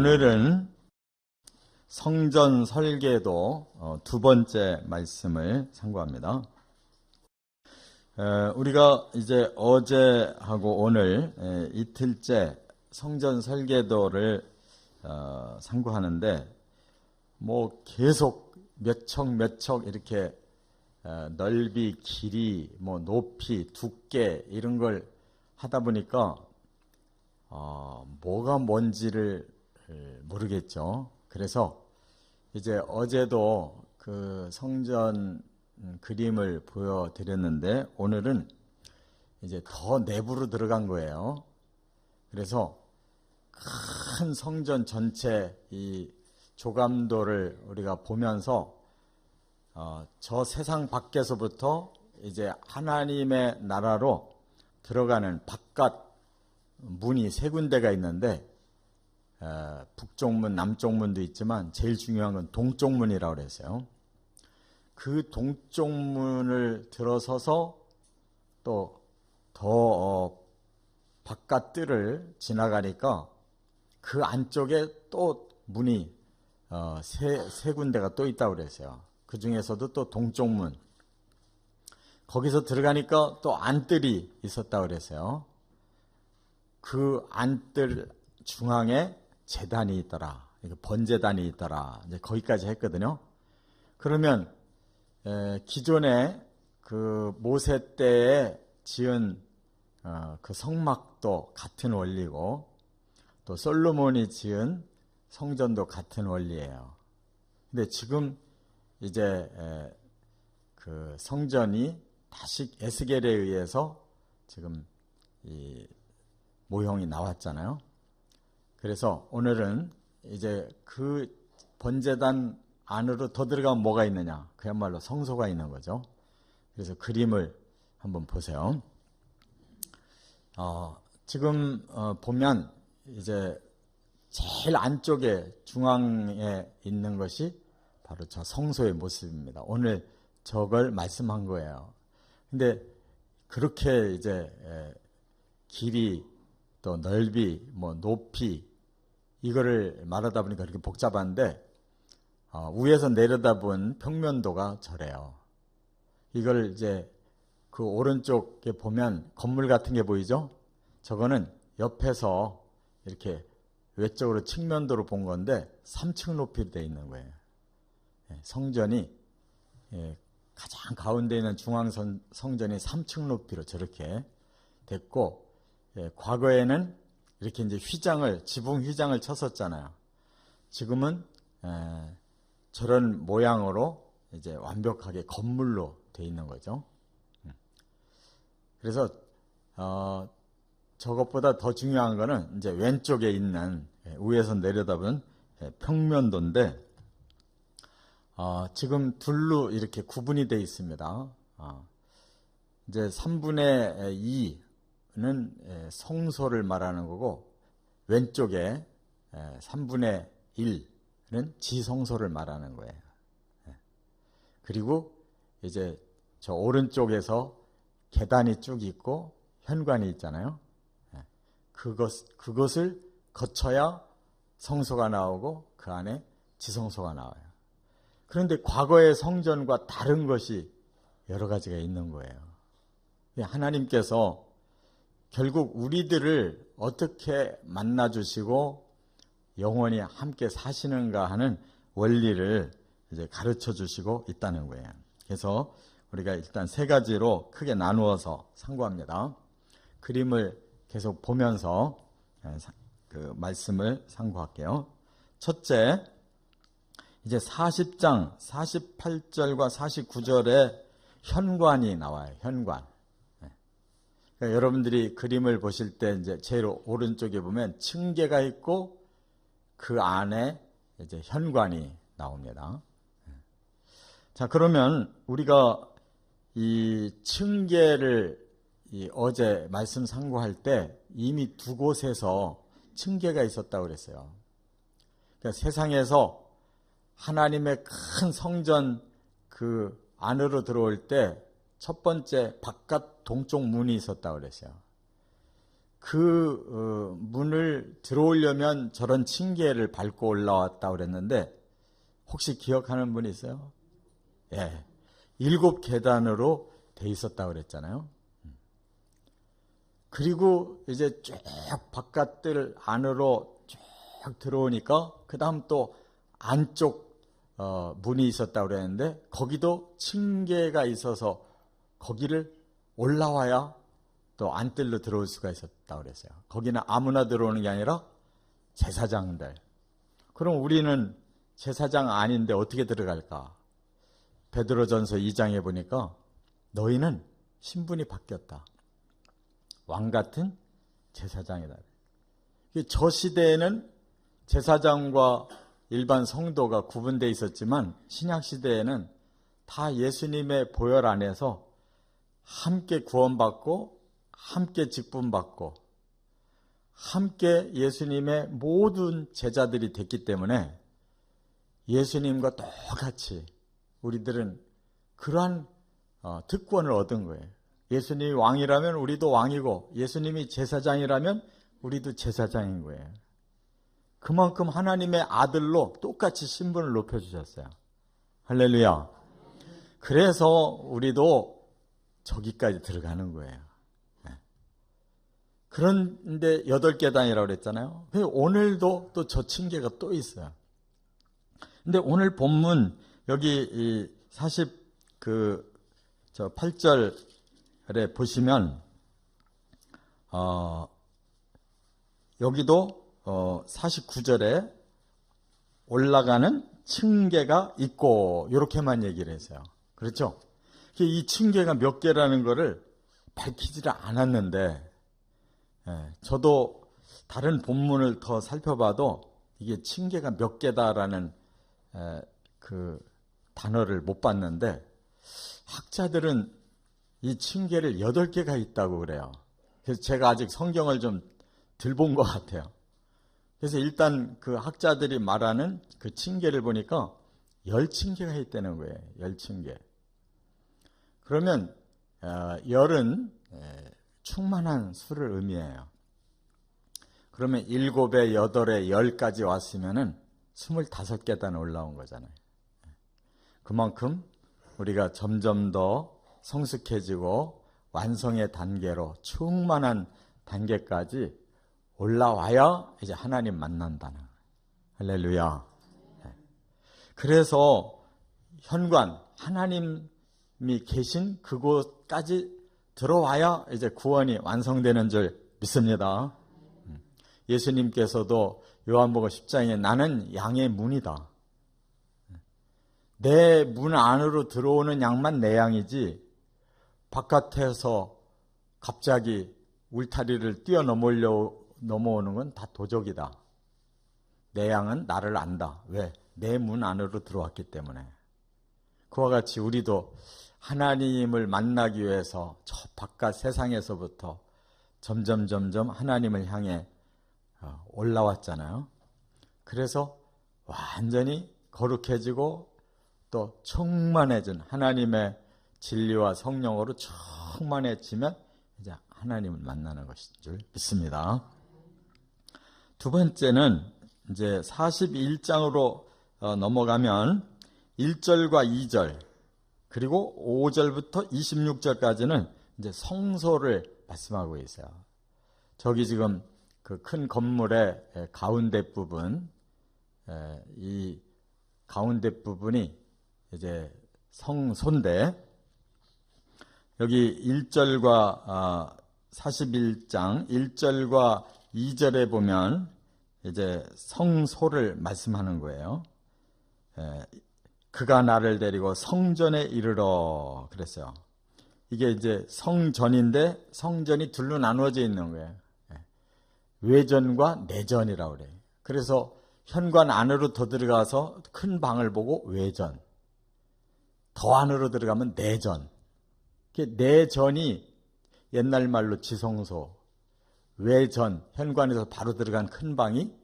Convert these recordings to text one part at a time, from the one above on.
오늘은 성전 설계도 두 번째 말씀을 상고합니다. 우리가 이제 어제하고 오늘 이틀째 성전 설계도를 상고하는데 뭐 계속 몇 척 이렇게 넓이, 길이, 뭐 높이, 두께 이런 걸 하다 보니까 뭐가 뭔지를 모르겠죠. 그래서 이제 어제도 그 성전 그림을 보여드렸는데 오늘은 이제 더 내부로 들어간 거예요. 그래서 큰 성전 전체 이 조감도를 우리가 보면서 저 세상 밖에서부터 이제 하나님의 나라로 들어가는 바깥 문이 세 군데가 있는데 북쪽문, 남쪽문도 있지만 제일 중요한 건 동쪽문이라고 그랬어요. 그 동쪽문을 들어서서 또 더 바깥 뜰을 지나가니까 그 안쪽에 또 문이 세 군데가 또 있다고 그랬어요. 그 중에서도 또 동쪽문, 거기서 들어가니까 또 안뜰이 있었다고 그랬어요. 그 안뜰 중앙에 제단이 있더라, 번제단이 있더라, 이제 거기까지 했거든요. 그러면 기존에 그 모세 때에 지은 그 성막도 같은 원리고 또 솔로몬이 지은 성전도 같은 원리예요. 근데 지금 이제 그 성전이 다시 에스겔에 의해서 지금 이 모형이 나왔잖아요. 그래서 오늘은 이제 그 번제단 안으로 더 들어가면 뭐가 있느냐? 그야말로 성소가 있는 거죠. 그래서 그림을 한번 보세요. 지금 보면 이제 제일 안쪽에 중앙에 있는 것이 바로 저 성소의 모습입니다. 오늘 저걸 말씀한 거예요. 근데 그렇게 이제 길이 또 넓이, 뭐 높이 이거를 말하다 보니까 그렇게 복잡한데 위에서 내려다본 평면도가 저래요. 이걸 이제 그 오른쪽에 보면 건물 같은 게 보이죠? 저거는 옆에서 이렇게 외적으로 측면도로 본 건데 3층 높이로 되어 있는 거예요. 성전이 가장 가운데 있는 중앙 성전이 3층 높이로 저렇게 됐고, 과거에는 이렇게 이제 지붕 휘장을 쳤었잖아요. 지금은 저런 모양으로 이제 완벽하게 건물로 되어 있는 거죠. 그래서 저것보다 더 중요한 거는 이제 왼쪽에 있는 위에서 내려다보는 평면도인데 지금 둘로 이렇게 구분이 되어 있습니다. 이제 3분의 2는 성소를 말하는 거고 왼쪽에 3분의 1은 지성소를 말하는 거예요. 그리고 이제 저 오른쪽에서 계단이 쭉 있고 현관이 있잖아요. 그것을 거쳐야 성소가 나오고 그 안에 지성소가 나와요. 그런데 과거의 성전과 다른 것이 여러 가지가 있는 거예요. 하나님께서 결국 우리들을 어떻게 만나주시고 영원히 함께 사시는가 하는 원리를 이제 가르쳐 주시고 있다는 거예요. 그래서 우리가 일단 세 가지로 크게 나누어서 상고합니다. 그림을 계속 보면서 그 말씀을 상고할게요. 첫째, 이제 40장 48절과 49절에 현관이 나와요. 현관. 그러니까 여러분들이 그림을 보실 때 이제 제일 오른쪽에 보면 층계가 있고 그 안에 이제 현관이 나옵니다. 자, 그러면 우리가 이 층계를 어제 말씀 상고할 때 이미 두 곳에서 층계가 있었다고 그랬어요. 그러니까 세상에서 하나님의 큰 성전 그 안으로 들어올 때 첫 번째 바깥 동쪽 문이 있었다고 그랬어요. 그 문을 들어오려면 저런 층계를 밟고 올라왔다고 그랬는데 혹시 기억하는 분 있어요? 예, 7계단으로 돼 있었다고 그랬잖아요. 그리고 이제 쭉 바깥들 안으로 쭉 들어오니까 그 다음 또 안쪽 문이 있었다고 그랬는데 거기도 층계가 있어서 거기를 올라와야 또 안뜰로 들어올 수가 있었다고 그랬어요. 거기는 아무나 들어오는 게 아니라 제사장들. 그럼 우리는 제사장 아닌데 어떻게 들어갈까? 베드로전서 2장에 보니까 너희는 신분이 바뀌었다. 왕 같은 제사장이다. 저 시대에는 제사장과 일반 성도가 구분되어 있었지만 신약 시대에는 다 예수님의 보혈 안에서 함께 구원받고 함께 직분받고 함께 예수님의 모든 제자들이 됐기 때문에 예수님과 똑같이 우리들은 그러한 특권을 얻은 거예요. 예수님이 왕이라면 우리도 왕이고 예수님이 제사장이라면 우리도 제사장인 거예요. 그만큼 하나님의 아들로 똑같이 신분을 높여주셨어요. 할렐루야. 그래서 우리도 저기까지 들어가는 거예요. 그런데 8계단이라고 그랬잖아요. 오늘도 또 저 층계가 또 있어요. 근데 오늘 본문 여기 8절에 보시면 여기도 49절에 올라가는 층계가 있고 이렇게만 얘기를 했어요. 그렇죠? 이 층계가 몇 개라는 거를 밝히지를 않았는데 저도 다른 본문을 더 살펴봐도 이게 층계가 몇 개다라는 그 단어를 못 봤는데 학자들은 이 층계를 8개가 있다고 그래요. 그래서 제가 아직 성경을 좀 덜 본 것 같아요. 그래서 일단 그 학자들이 말하는 그 층계를 보니까 10층계가 있다는 거예요. 10층계. 그러면 10은 충만한 수를 의미해요. 그러면 7에 8에 10까지 왔으면은 25계단 올라온 거잖아요. 그만큼 우리가 점점 더 성숙해지고 완성의 단계로 충만한 단계까지 올라와야 이제 하나님 만난다는 거예요. 할렐루야. 그래서 현관, 하나님이 계신 그곳까지 들어와야 이제 구원이 완성되는 줄 믿습니다. 예수님께서도 요한복음 10장에 나는 양의 문이다. 내 문 안으로 들어오는 양만 내 양이지 바깥에서 갑자기 울타리를 넘어오는 건 다 도적이다. 내 양은 나를 안다. 왜? 내 문 안으로 들어왔기 때문에. 그와 같이 우리도 하나님을 만나기 위해서 저 바깥 세상에서부터 점점 하나님을 향해 올라왔잖아요. 그래서 완전히 거룩해지고 또 충만해진 하나님의 진리와 성령으로 충만해지면 이제 하나님을 만나는 것인 줄 믿습니다. 두 번째는 이제 41장으로 넘어가면 1절과 2절 그리고 5절부터 26절까지는 이제 성소를 말씀하고 있어요. 저기 지금 그 큰 건물의 가운데 부분, 이 가운데 부분이 이제 성소인데 여기 1절과 41장 1절과 2절에 보면 이제 성소를 말씀하는 거예요. 그가 나를 데리고 성전에 이르러 그랬어요. 이게 이제 성전인데 성전이 둘로 나누어져 있는 거예요. 외전과 내전이라고 그래요. 그래서 현관 안으로 더 들어가서 큰 방을 보고 외전, 더 안으로 들어가면 내전. 내전이 옛날 말로 지성소, 외전, 현관에서 바로 들어간 큰 방이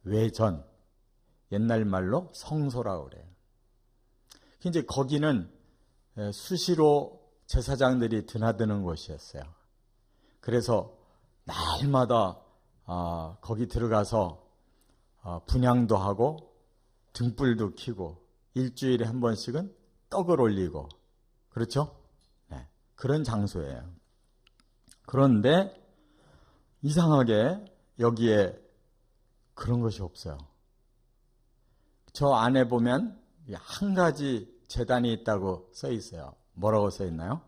외전, 옛날 말로 성소라고 그래요. 이제 거기는 수시로 제사장들이 드나드는 곳이었어요. 그래서 날마다 거기 들어가서 분향도 하고 등불도 켜고 일주일에 한 번씩은 떡을 올리고 그렇죠? 네, 그런 장소예요. 그런데 이상하게 여기에 그런 것이 없어요. 저 안에 보면 한 가지 제단이 있다고 써 있어요. 뭐라고 써 있나요?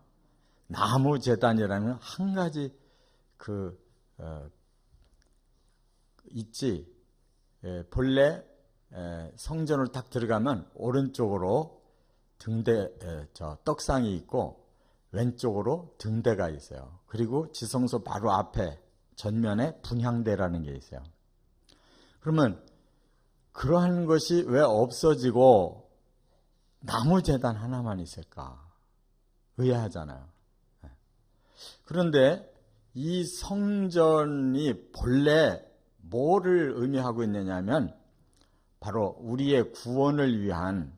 나무 제단이라는 한 가지 있지. 본래 성전을 딱 들어가면 오른쪽으로 떡상이 있고 왼쪽으로 등대가 있어요. 그리고 지성소 바로 앞에 전면에 분향대라는 게 있어요. 그러면 그러한 것이 왜 없어지고 나무 제단 하나만 있을까? 의아하잖아요. 그런데 이 성전이 본래 뭐를 의미하고 있느냐면 바로 우리의 구원을 위한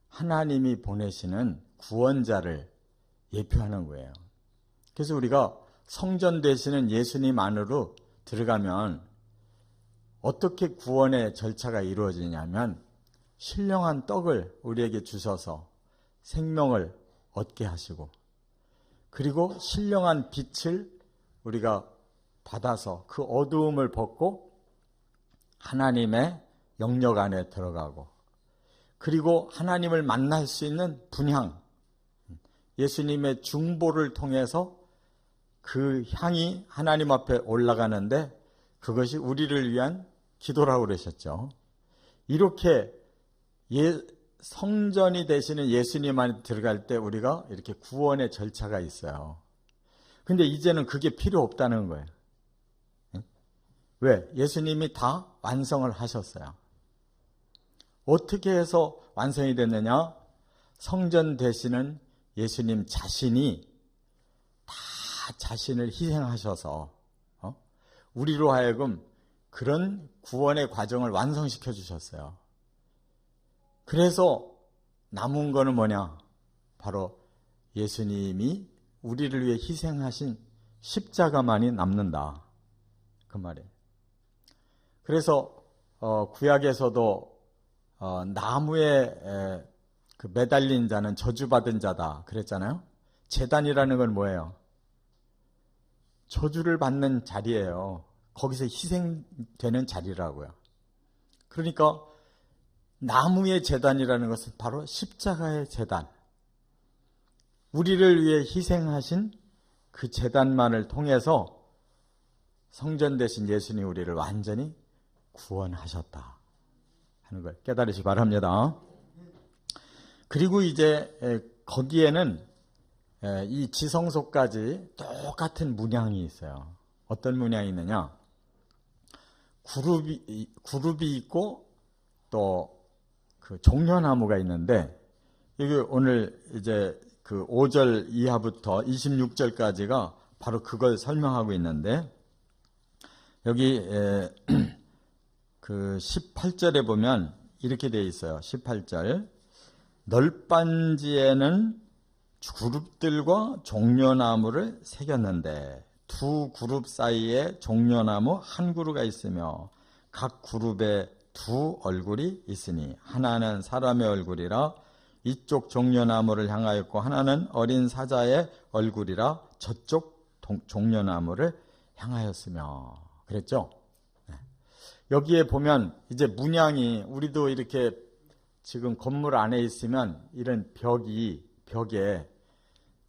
하나님이 보내시는 구원자를 예표하는 거예요. 그래서 우리가 성전 되시는 예수님 안으로 들어가면 어떻게 구원의 절차가 이루어지냐면 신령한 떡을 우리에게 주셔서 생명을 얻게 하시고 그리고 신령한 빛을 우리가 받아서 그 어두움을 벗고 하나님의 영역 안에 들어가고 그리고 하나님을 만날 수 있는 분향, 예수님의 중보를 통해서 그 향이 하나님 앞에 올라가는데 그것이 우리를 위한 기도라고 그러셨죠. 이렇게 성전이 되시는 예수님 안에 들어갈 때 우리가 이렇게 구원의 절차가 있어요. 근데 이제는 그게 필요 없다는 거예요. 왜? 예수님이 다 완성을 하셨어요. 어떻게 해서 완성이 됐느냐? 성전 되시는 예수님 자신이 다 자신을 희생하셔서 우리로 하여금 그런 구원의 과정을 완성시켜 주셨어요. 그래서 남은 거는 뭐냐? 바로 예수님이 우리를 위해 희생하신 십자가만이 남는다. 그 말이에요. 그래서 구약에서도 나무에 매달린 자는 저주받은 자다 그랬잖아요. 제단이라는 건 뭐예요? 저주를 받는 자리예요. 거기서 희생되는 자리라고요. 그러니까 나무의 제단이라는 것은 바로 십자가의 제단. 우리를 위해 희생하신 그 제단만을 통해서 성전 되신 예수님이 우리를 완전히 구원하셨다 하는 걸 깨달으시기 바랍니다. 그리고 이제 거기에는 이 지성소까지 똑같은 문양이 있어요. 어떤 문양이 있느냐? 그룹이 있고 또 그 종려나무가 있는데 여기 오늘 이제 그 5절 이하부터 26절까지가 바로 그걸 설명하고 있는데 여기 그 18절에 보면 이렇게 되어 있어요. 18절 널빤지에는 그룹들과 종려나무를 새겼는데 두 그룹 사이에 종려나무 한 그루가 있으며 각 그룹에 두 얼굴이 있으니 하나는 사람의 얼굴이라 이쪽 종려나무를 향하였고 하나는 어린 사자의 얼굴이라 저쪽 종려나무를 향하였으며 그랬죠? 여기에 보면 이제 문양이 우리도 이렇게 지금 건물 안에 있으면 이런 벽에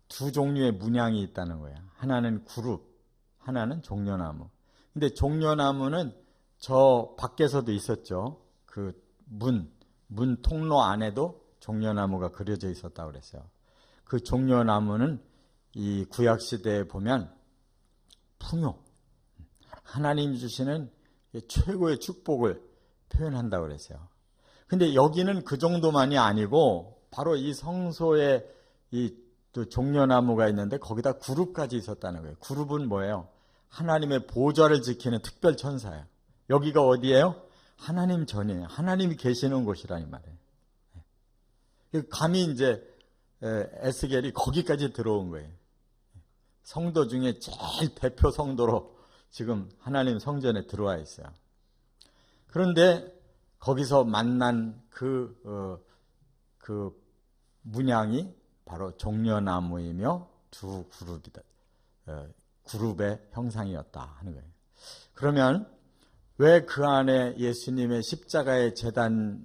두 종류의 문양이 있다는 거예요. 하나는 그룹, 하나는 종려나무. 근데 종려나무는 저 밖에서도 있었죠. 그 문 통로 안에도 종려나무가 그려져 있었다고 그랬어요. 그 종려나무는 이 구약시대에 보면 풍요, 하나님 주시는 최고의 축복을 표현한다고 그랬어요. 근데 여기는 그 정도만이 아니고 바로 이 성소에 이 또 종려나무가 있는데 거기다 그룹까지 있었다는 거예요. 그룹은 뭐예요? 하나님의 보좌를 지키는 특별 천사예요. 여기가 어디예요? 하나님 전이에요. 하나님이 계시는 곳이라는 말이에요. 감히 이제 에스겔이 거기까지 들어온 거예요. 성도 중에 제일 대표 성도로 지금 하나님 성전에 들어와 있어요. 그런데 거기서 만난 그 문양이 바로 종려나무이며 두 그룹의 형상이었다 하는 거예요. 그러면 왜 그 안에 예수님의 십자가의 제단이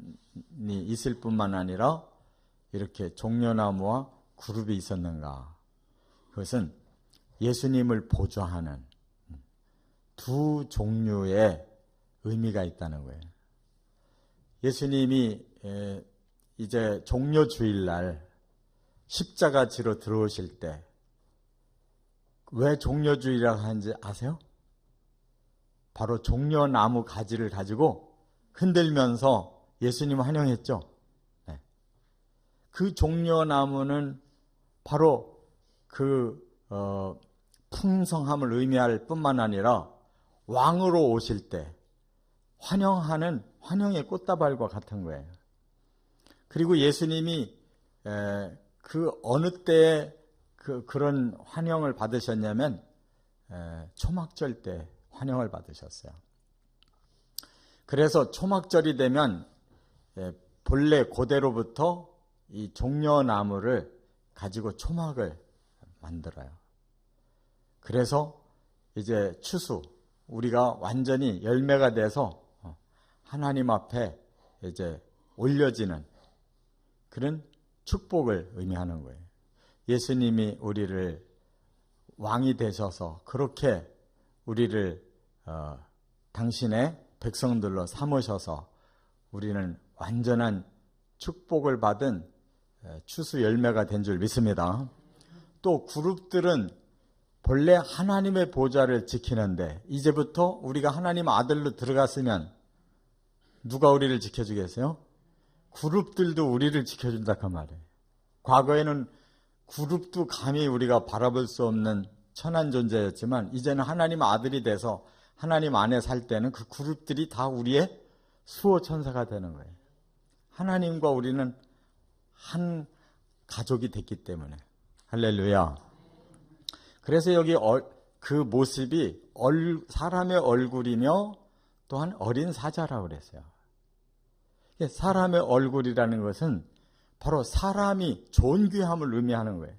있을 뿐만 아니라 이렇게 종려나무와 그룹이 있었는가? 그것은 예수님을 보좌하는 두 종류의 의미가 있다는 거예요. 예수님이 이제 종려주일날 십자가 지로 들어오실 때 왜 종려주일이라고 하는지 아세요? 바로 종려나무 가지를 가지고 흔들면서 예수님을 환영했죠. 네. 그 종려나무는 바로 그 풍성함을 의미할 뿐만 아니라 왕으로 오실 때 환영하는 환영의 꽃다발과 같은 거예요. 그리고 예수님이 그 어느 때에 그런 환영을 받으셨냐면 초막절 때 환영을 받으셨어요. 그래서 초막절이 되면 본래 고대로부터 이 종려나무를 가지고 초막을 만들어요. 그래서 이제 추수, 우리가 완전히 열매가 돼서 하나님 앞에 이제 올려지는 그런 축복을 의미하는 거예요. 예수님이 우리를 왕이 되셔서 그렇게 우리를 당신의 백성들로 삼으셔서 우리는 완전한 축복을 받은 추수 열매가 된 줄 믿습니다. 또 그룹들은 본래 하나님의 보좌를 지키는데 이제부터 우리가 하나님 아들로 들어갔으면 누가 우리를 지켜주겠어요? 그룹들도 우리를 지켜준다 그 말이에요. 과거에는 그룹도 감히 우리가 바라볼 수 없는 천한 존재였지만 이제는 하나님 아들이 돼서 하나님 안에 살 때는 그 그룹들이 다 우리의 수호 천사가 되는 거예요. 하나님과 우리는 한 가족이 됐기 때문에. 할렐루야. 그래서 여기 그 모습이 사람의 얼굴이며 또한 어린 사자라고 그랬어요. 사람의 얼굴이라는 것은 바로 사람이 존귀함을 의미하는 거예요.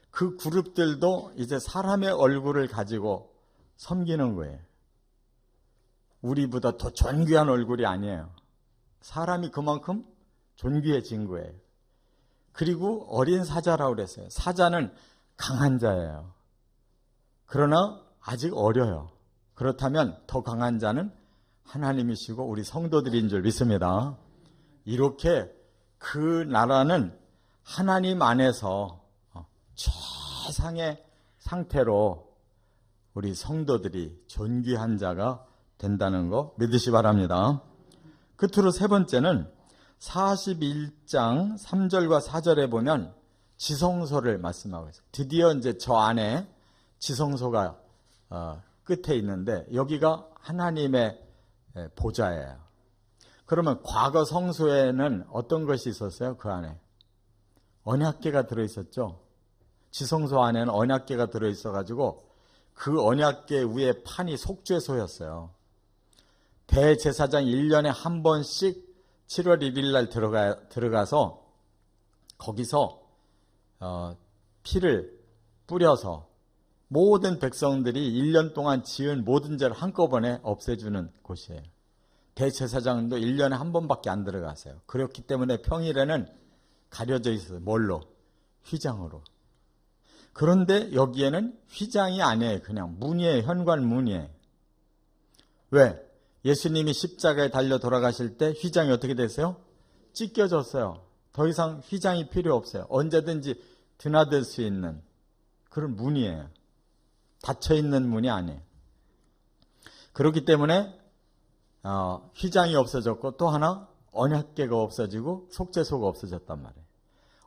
그 그룹들도 이제 사람의 얼굴을 가지고 섬기는 거예요. 우리보다 더 존귀한 얼굴이 아니에요. 사람이 그만큼 존귀해진 거예요. 그리고 어린 사자라고 그랬어요. 사자는 강한 자예요. 그러나 아직 어려요. 그렇다면 더 강한 자는 하나님이시고 우리 성도들인 줄 믿습니다. 이렇게 그 나라는 하나님 안에서 최상의 상태로 우리 성도들이 존귀한 자가 된다는 거 믿으시 바랍니다. 끝으로 세 번째는 41장 3절과 4절에 보면 지성소를 말씀하고 있어요. 드디어 이제 저 안에 지성소가 끝에 있는데 여기가 하나님의 보좌예요. 그러면 과거 성소에는 어떤 것이 있었어요? 그 안에 언약궤가 들어있었죠. 지성소 안에는 언약궤가 들어있어가지고 그 언약궤 위에 판이 속죄소였어요. 대제사장 1년에 한 번씩 7월 1일 날 들어가서 거기서 피를 뿌려서 모든 백성들이 1년 동안 지은 모든 죄를 한꺼번에 없애주는 곳이에요. 대제사장도 1년에 한 번밖에 안 들어가세요. 그렇기 때문에 평일에는 가려져 있어요. 뭘로? 휘장으로. 그런데 여기에는 휘장이 아니에요. 그냥 문이에요. 현관 문이에요. 왜? 예수님이 십자가에 달려 돌아가실 때 휘장이 어떻게 됐어요? 찢겨졌어요. 더 이상 휘장이 필요 없어요. 언제든지 드나들 수 있는 그런 문이에요. 닫혀있는 문이 아니에요. 그렇기 때문에 휘장이 없어졌고 또 하나 언약궤가 없어지고 속죄소가 없어졌단 말이에요.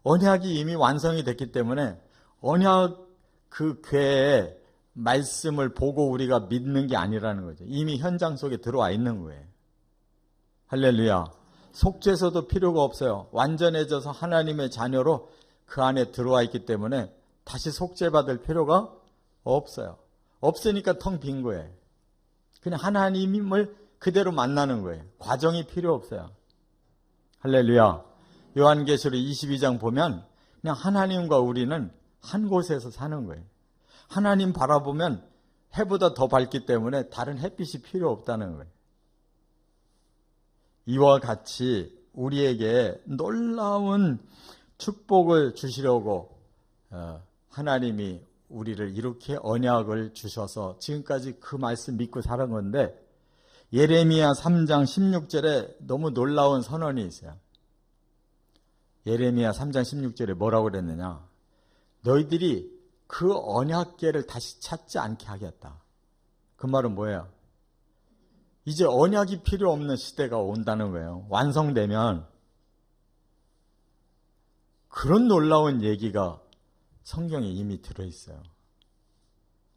언약이 이미 완성이 됐기 때문에 언약 그 궤의 말씀을 보고 우리가 믿는 게 아니라는 거죠. 이미 현장 속에 들어와 있는 거예요. 할렐루야. 속죄소도 필요가 없어요. 완전해져서 하나님의 자녀로 그 안에 들어와 있기 때문에 다시 속죄받을 필요가 없어요. 없으니까 텅 빈 거예요. 그냥 하나님을 그대로 만나는 거예요. 과정이 필요 없어요. 할렐루야. 요한계시록 22장 보면 그냥 하나님과 우리는 한 곳에서 사는 거예요. 하나님 바라보면 해보다 더 밝기 때문에 다른 햇빛이 필요 없다는 거예요. 이와 같이 우리에게 놀라운 축복을 주시려고 하나님이 우리를 이렇게 언약을 주셔서 지금까지 그 말씀 믿고 살은 건데, 예레미야 3장 16절에 너무 놀라운 선언이 있어요. 예레미야 3장 16절에 뭐라고 그랬느냐? 너희들이 그 언약궤를 다시 찾지 않게 하겠다. 그 말은 뭐예요? 이제 언약이 필요 없는 시대가 온다는 거예요. 완성되면. 그런 놀라운 얘기가 성경에 이미 들어있어요.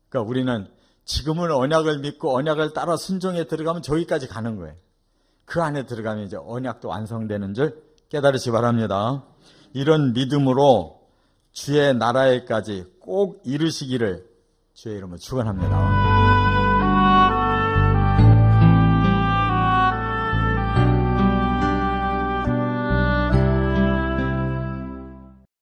그러니까 우리는 지금은 언약을 믿고 언약을 따라 순종에 들어가면 저기까지 가는 거예요. 그 안에 들어가면 이제 언약도 완성되는 줄 깨달으시 바랍니다. 이런 믿음으로 주의 나라에까지 꼭 이루시기를 주의 이름으로 축원합니다.